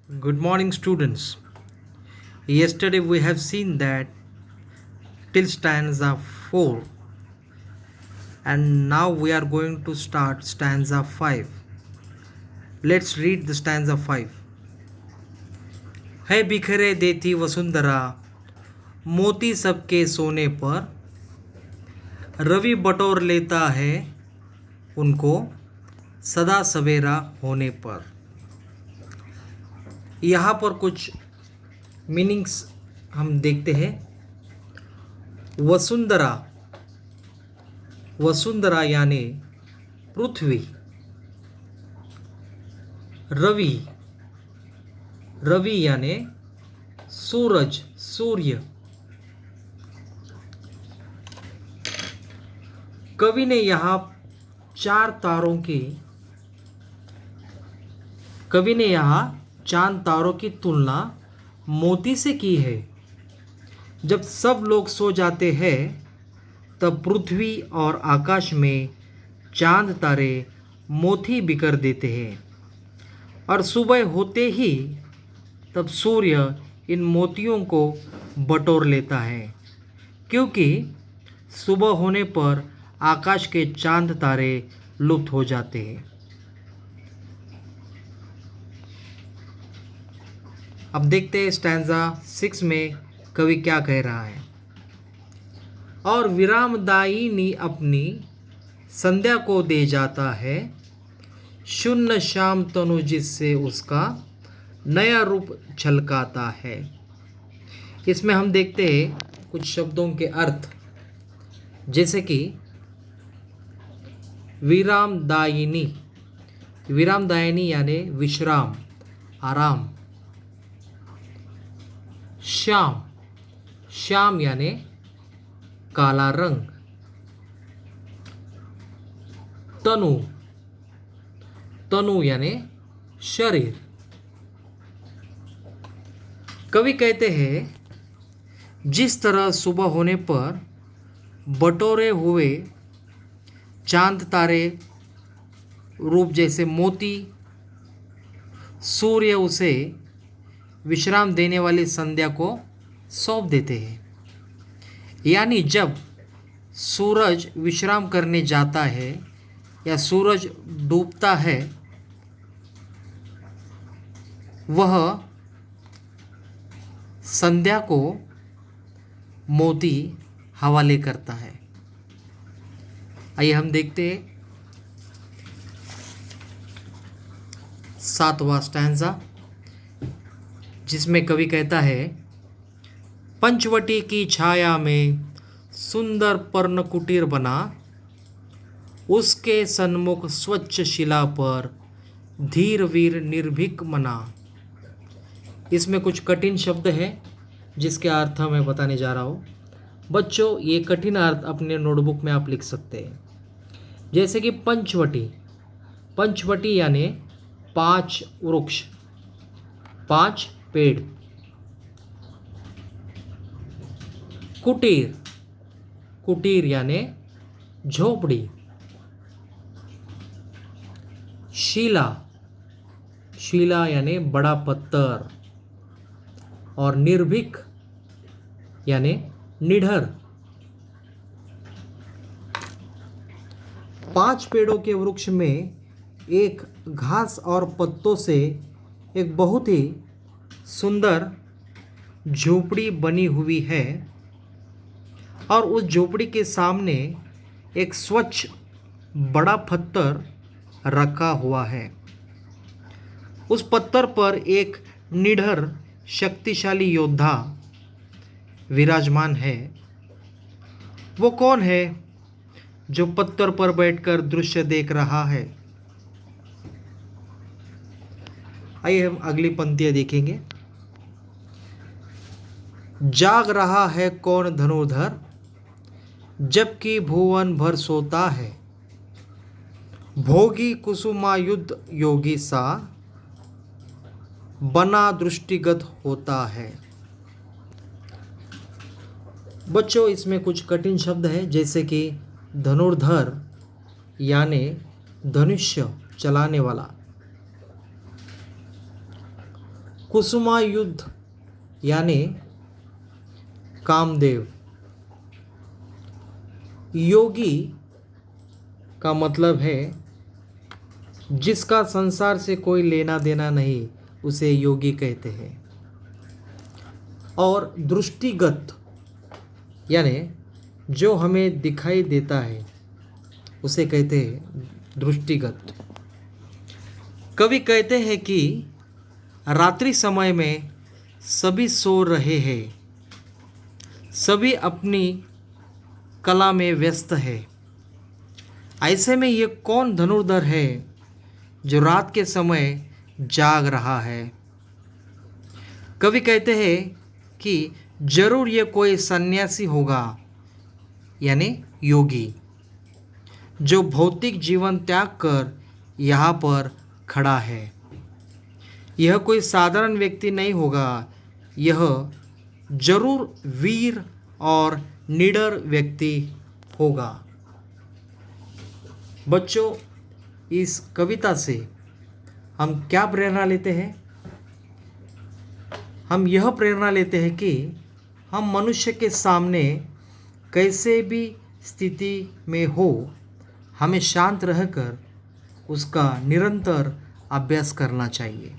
Good morning, students. Yesterday we have seen that till stanza 4, and now we are going to start stanza 5. Let's read the stanza 5. है बिखरे देती वसुंधरा मोती सबके सोने पर, रवि बटोर लेता है उनको सदा सवेरा होने पर। यहाँ पर कुछ मीनिंग्स हम देखते हैं। वसुंधरा, वसुंधरा यानी पृथ्वी। रवि, रवि यानी सूरज, सूर्य। कवि ने यहाँ चांद तारों की तुलना मोती से की है। जब सब लोग सो जाते हैं तब पृथ्वी और आकाश में चांद तारे मोती बिखेर देते हैं, और सुबह होते ही तब सूर्य इन मोतियों को बटोर लेता है, क्योंकि सुबह होने पर आकाश के चांद तारे लुप्त हो जाते हैं। अब देखते हैं स्टैंजा 6 में कवि क्या कह रहा है। और विरामदायिनी अपनी संध्या को दे जाता है, शून्य श्याम तनु जिससे उसका नया रूप झलकाता है। इसमें हम देखते हैं कुछ शब्दों के अर्थ, जैसे कि विरामदायिनी, विरामदायिनी यानी विश्राम, आराम। श्याम, श्याम यानी काला रंग। तनु, तनु यानी शरीर। कवि कहते हैं जिस तरह सुबह होने पर बटोरे हुए चांद तारे रूप जैसे मोती, सूर्य उसे विश्राम देने वाली संध्या को सौंप देते हैं। यानी जब सूरज विश्राम करने जाता है या सूरज डूबता है, वह संध्या को मोती हवाले करता है। आइए हम देखते हैं 7वां स्टैंजा, जिसमें कवि कहता है पंचवटी की छाया में सुंदर पर्ण कुटीर बना, उसके सन्मुख स्वच्छ शिला पर धीर वीर निर्भीक मना। इसमें कुछ कठिन शब्द हैं जिसके अर्थ मैं बताने जा रहा हूँ। बच्चों, ये कठिन अर्थ अपने नोटबुक में आप लिख सकते हैं। जैसे कि पंचवटी, पंचवटी यानी 5 वृक्ष, 5 पेड़। कुटीर, कुटीर यानी झोपड़ी। शिला, शिला यानी बड़ा पत्थर। और निर्भीक यानी निडर। 5 पेड़ों के वृक्ष में एक घास और पत्तों से एक बहुत ही सुंदर झोपड़ी बनी हुई है, और उस झोपड़ी के सामने एक स्वच्छ बड़ा पत्थर रखा हुआ है। उस पत्थर पर एक निडर शक्तिशाली योद्धा विराजमान है। वो कौन है जो पत्थर पर बैठकर दृश्य देख रहा है? आइए हम अगली पंक्तियां देखेंगे। जाग रहा है कौन धनुर्धर, जबकि भुवन भर सोता है, भोगी कुसुमायुध योगी सा बना दृष्टिगत होता है। बच्चों, इसमें कुछ कठिन शब्द हैं, जैसे कि धनुर्धर यानी धनुष्य चलाने वाला, कुसुमायुध यानी कामदेव। योगी का मतलब है जिसका संसार से कोई लेना देना नहीं, उसे योगी कहते हैं। और दृष्टिगत यानी जो हमें दिखाई देता है उसे कहते हैं दृष्टिगत। कवि कहते हैं कि रात्रि समय में सभी सो रहे हैं, सभी अपनी कला में व्यस्त है। ऐसे में ये कौन धनुर्धर है जो रात के समय जाग रहा है। कवि कहते हैं कि जरूर ये कोई सन्यासी होगा यानी योगी, जो भौतिक जीवन त्याग कर यहाँ पर खड़ा है। यह कोई साधारण व्यक्ति नहीं होगा, यह जरूर वीर और निडर व्यक्ति होगा। बच्चों, इस कविता से हम क्या प्रेरणा लेते हैं? हम यह प्रेरणा लेते हैं कि हम मनुष्य के सामने कैसे भी स्थिति में हो, हमें शांत रहकर उसका निरंतर अभ्यास करना चाहिए।